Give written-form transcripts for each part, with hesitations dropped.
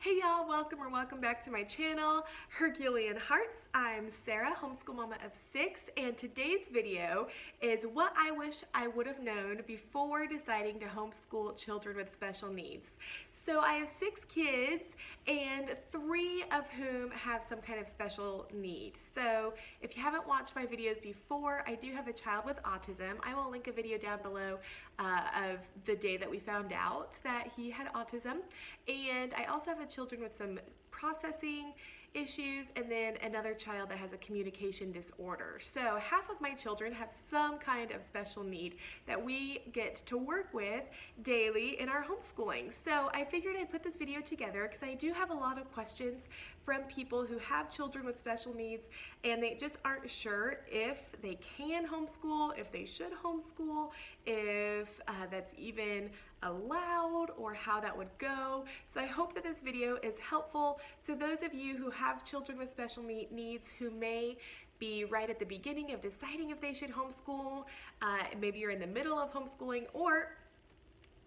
Hey y'all, welcome back to my channel, Herculean Hearts. I'm Sarah, homeschool mama of 6, and today's video is what I wish I would have known before deciding to homeschool children with special needs. So I have 6 kids and 3 of whom have some kind of special need. So if you haven't watched my videos before, I do have a child with autism. I will link a video down below of the day that we found out that he had autism. And I also have children with some processing issues and then another child that has a communication disorder. So half of my children have some kind of special need that we get to work with daily in our homeschooling. So I figured I'd put this video together because I do have a lot of questions from people who have children with special needs and they just aren't sure if they can homeschool, if they should homeschool, if that's even allowed or how that would go. So I hope that this video is helpful to those of you who have children with special needs who may be right at the beginning of deciding if they should homeschool. Maybe you're in the middle of homeschooling, or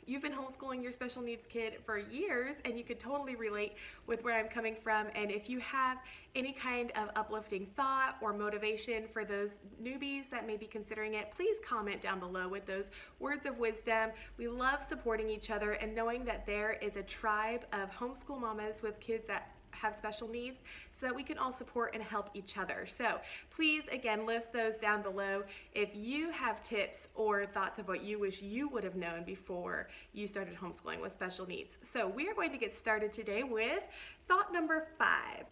you've been homeschooling your special needs kid for years and you could totally relate with where I'm coming from. And if you have any kind of uplifting thought or motivation for those newbies that may be considering it, please comment down below with those words of wisdom. We love supporting each other and knowing that there is a tribe of homeschool mamas with kids that have special needs so that we can all support and help each other. So please, again, list those down below if you have tips or thoughts of what you wish you would have known before you started homeschooling with special needs. So we are going to get started today with thought number 5.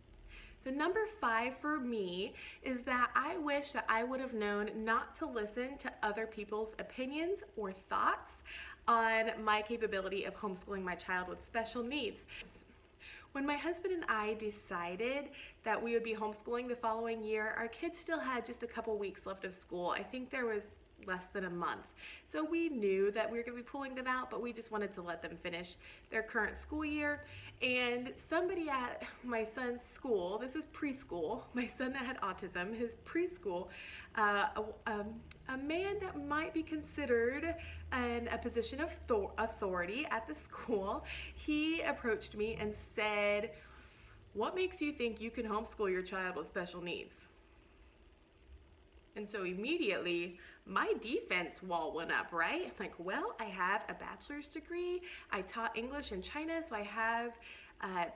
So number 5 for me is that I wish that I would have known not to listen to other people's opinions or thoughts on my capability of homeschooling my child with special needs. When my husband and I decided that we would be homeschooling the following year, our kids still had just a couple weeks left of school. I think there was less than a month. So we knew that we were going to be pulling them out, but we just wanted to let them finish their current school year. And somebody at my son's school, this is preschool, my son that had autism, his preschool, a man that might be considered in a position of authority at the school, he approached me and said, "What makes you think you can homeschool your child with special needs?" And so immediately my defense wall went up, right? I'm like, well, I have a bachelor's degree. I taught English in China, so I have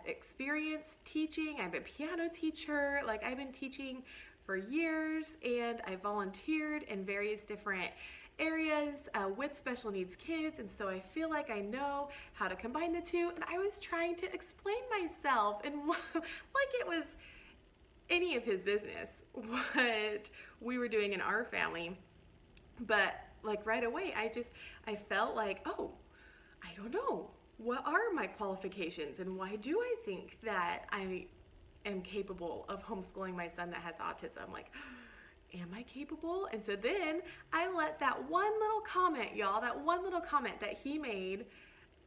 experience teaching. I'm a piano teacher. Like, I've been teaching for years, and I volunteered in various different areas with special needs kids, and so I feel like I know how to combine the two. And I was trying to explain myself and like it was any of his business what we were doing in our family. But like right away I felt like, oh, I don't know, what are my qualifications and why do I think that I am capable of homeschooling my son that has autism? Like, am I capable? And so then I let that one little comment, y'all, that one little comment that he made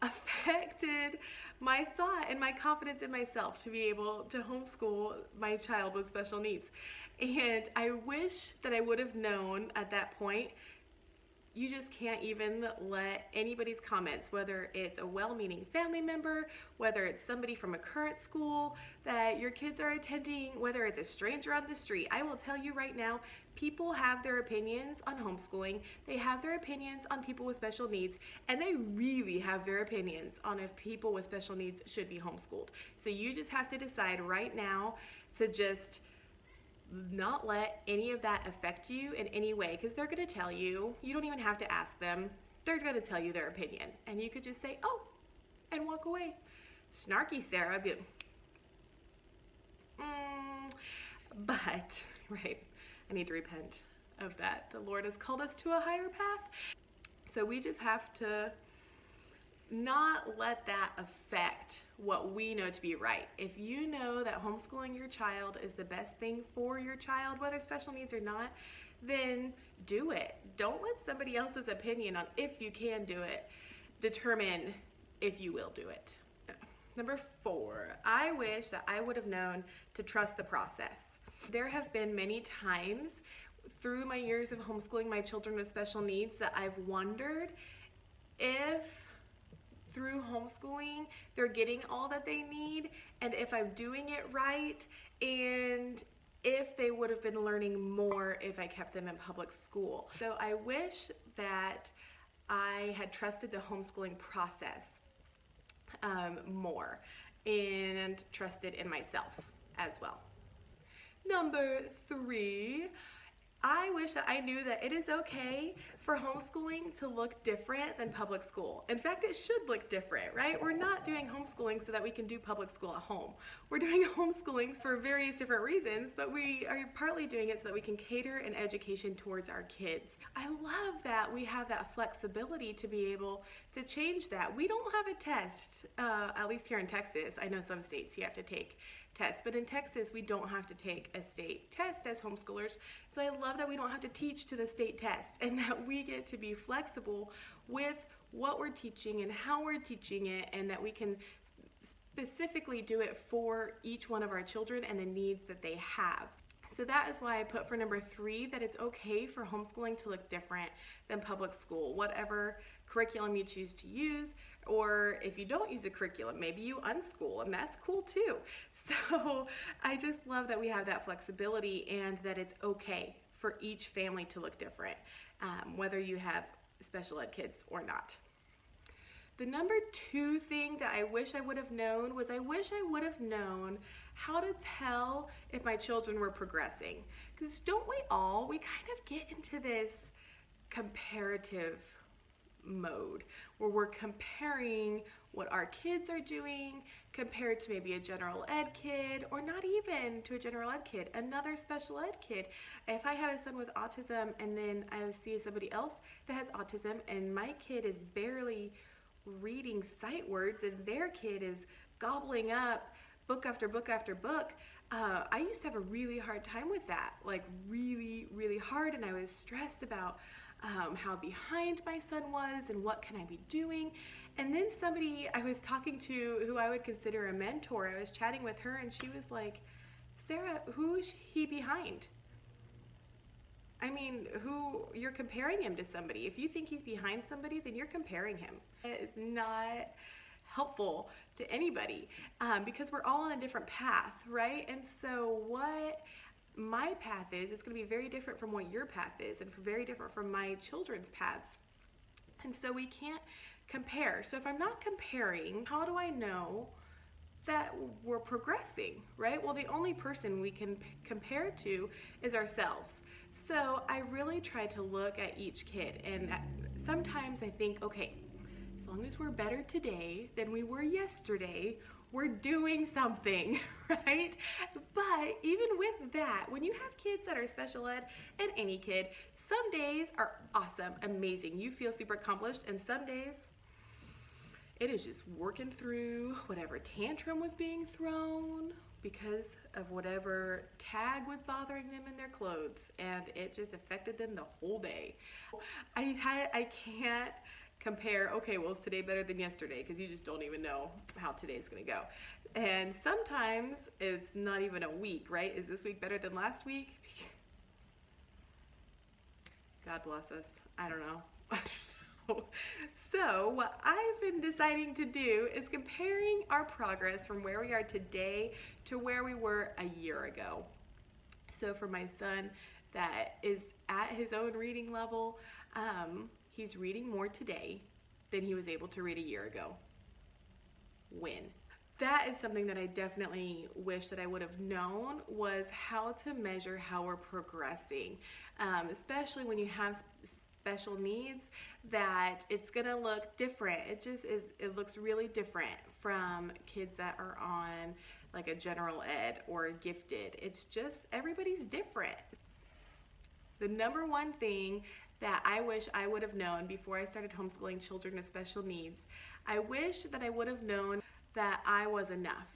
affected my thought and my confidence in myself to be able to homeschool my child with special needs. And I wish that I would have known at that point. You just can't even let anybody's comments, whether it's a well-meaning family member, whether it's somebody from a current school that your kids are attending, whether it's a stranger on the street. I will tell you right now, people have their opinions on homeschooling. They have their opinions on people with special needs, and they really have their opinions on if people with special needs should be homeschooled. So you just have to decide right now to just not let any of that affect you in any way, because they're going to tell you. You don't even have to ask them. They're going to tell you their opinion, and you could just say, oh, and walk away. Snarky Sarah, but right, I need to repent of that. The Lord has called us to a higher path, so we just have to not let that affect what we know to be right. If you know that homeschooling your child is the best thing for your child, whether special needs or not, then do it. Don't let somebody else's opinion on if you can do it determine if you will do it. Number 4, I wish that I would have known to trust the process. There have been many times through my years of homeschooling my children with special needs that I've wondered if through homeschooling, they're getting all that they need, and if I'm doing it right, and if they would have been learning more if I kept them in public school. So I wish that I had trusted the homeschooling process more and trusted in myself as well. Number 3, I wish that I knew that it is okay for homeschooling to look different than public school. In fact, it should look different, right? We're not doing homeschooling so that we can do public school at home. We're doing homeschooling for various different reasons, but we are partly doing it so that we can cater an education towards our kids. I love that we have that flexibility to be able to change that. We don't have a test, at least here in Texas. I know some states you have to take tests, but in Texas we don't have to take a state test as homeschoolers. So I love that we don't have to teach to the state test and that we get to be flexible with what we're teaching and how we're teaching it, and that we can specifically do it for each one of our children and the needs that they have. So that is why I put for number 3 that it's okay for homeschooling to look different than public school, whatever curriculum you choose to use, or if you don't use a curriculum, maybe you unschool, and that's cool too. So I just love that we have that flexibility and that it's okay for each family to look different, whether you have special ed kids or not. The number 2 thing that I wish I would have known was I wish I would have known how to tell if my children were progressing. Because don't we all, we kind of get into this comparative mode where we're comparing what our kids are doing compared to maybe a general ed kid, or not even to a general ed kid, another special ed kid. If I have a son with autism and then I see somebody else that has autism and my kid is barely reading sight words and their kid is gobbling up book after book after book, I used to have a really hard time with that, like really, really hard, and I was stressed about how behind my son was and what can I be doing. And then somebody I was talking to who I would consider a mentor, I was chatting with her and she was like, Sarah, who is he behind? I mean, you're comparing him to somebody. If you think he's behind somebody, then you're comparing him. It's not helpful to anybody because we're all on a different path, right? And so what my path is, it's going to be very different from what your path is, and very different from my children's paths. And so we can't compare. So if I'm not comparing, how do I know that we're progressing, right? Well, the only person we can compare to is ourselves. So I really try to look at each kid, and sometimes I think, okay, as long as we're better today than we were yesterday, we're doing something, right? But even with that, when you have kids that are special ed, and any kid, some days are awesome, amazing. You feel super accomplished, and some days it is just working through whatever tantrum was being thrown because of whatever tag was bothering them in their clothes, and it just affected them the whole day. I can't compare, okay, well, is today better than yesterday? Because you just don't even know how today's gonna go. And sometimes it's not even a week, right? Is this week better than last week? God bless us. I don't know. So what I've been deciding to do is comparing our progress from where we are today to where we were a year ago. So for my son that is at his own reading level, he's reading more today than he was able to read a year ago. When? That is something that I definitely wish that I would have known, was how to measure how we're progressing, especially when you have special needs, that it's gonna look different. It looks really different from kids that are on like a general ed or gifted. It's just, everybody's different. The number 1 thing that I wish I would have known before I started homeschooling children with special needs, I wish that I would have known that I was enough.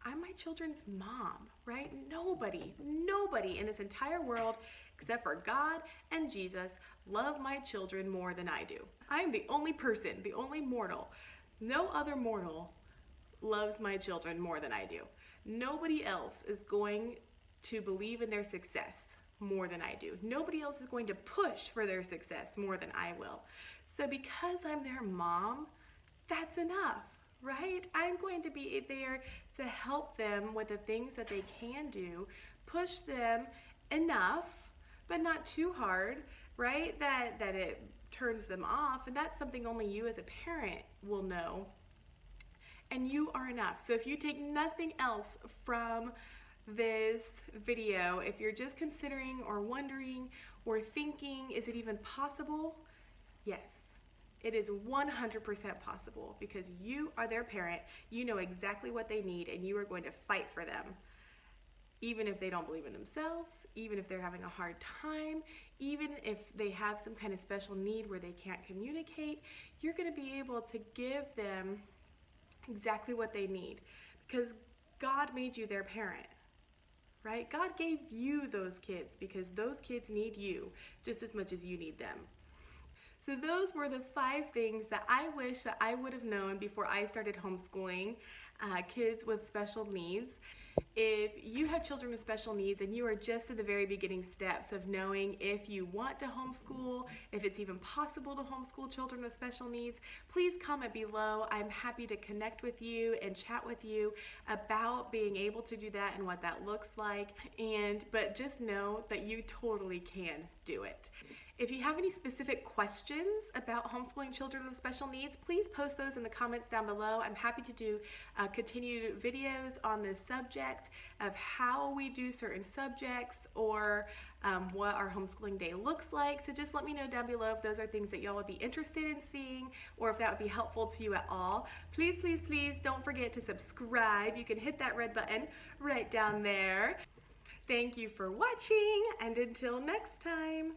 I'm my children's mom, right? Nobody in this entire world except for God and Jesus love my children more than I do. I am the only person, the only mortal. No other mortal loves my children more than I do. Nobody else is going to believe in their success more than I do. Nobody else is going to push for their success more than I will. So because I'm their mom, that's enough, right? I'm going to be there to help them with the things that they can do, push them enough, but not too hard, right? That it turns them off, and that's something only you as a parent will know. And you are enough. So if you take nothing else from this video, if you're just considering or wondering or thinking, is it even possible? Yes, it is 100% possible, because you are their parent. You know exactly what they need, and you are going to fight for them. Even if they don't believe in themselves, even if they're having a hard time, even if they have some kind of special need where they can't communicate, you're going to be able to give them exactly what they need, because God made you their parent, right? God gave you those kids because those kids need you just as much as you need them. So those were the 5 things that I wish that I would have known before I started homeschooling kids with special needs. If you have children with special needs and you are just in the very beginning steps of knowing if you want to homeschool, if it's even possible to homeschool children with special needs, please comment below. I'm happy to connect with you and chat with you about being able to do that and what that looks like. But just know that you totally can do it. If you have any specific questions about homeschooling children with special needs, please post those in the comments down below. I'm happy to do continued videos on this subject of how we do certain subjects, or what our homeschooling day looks like. So just let me know down below if those are things that y'all would be interested in seeing, or if that would be helpful to you at all. Please, please, please don't forget to subscribe. You can hit that red button right down there. Thank you for watching, and until next time.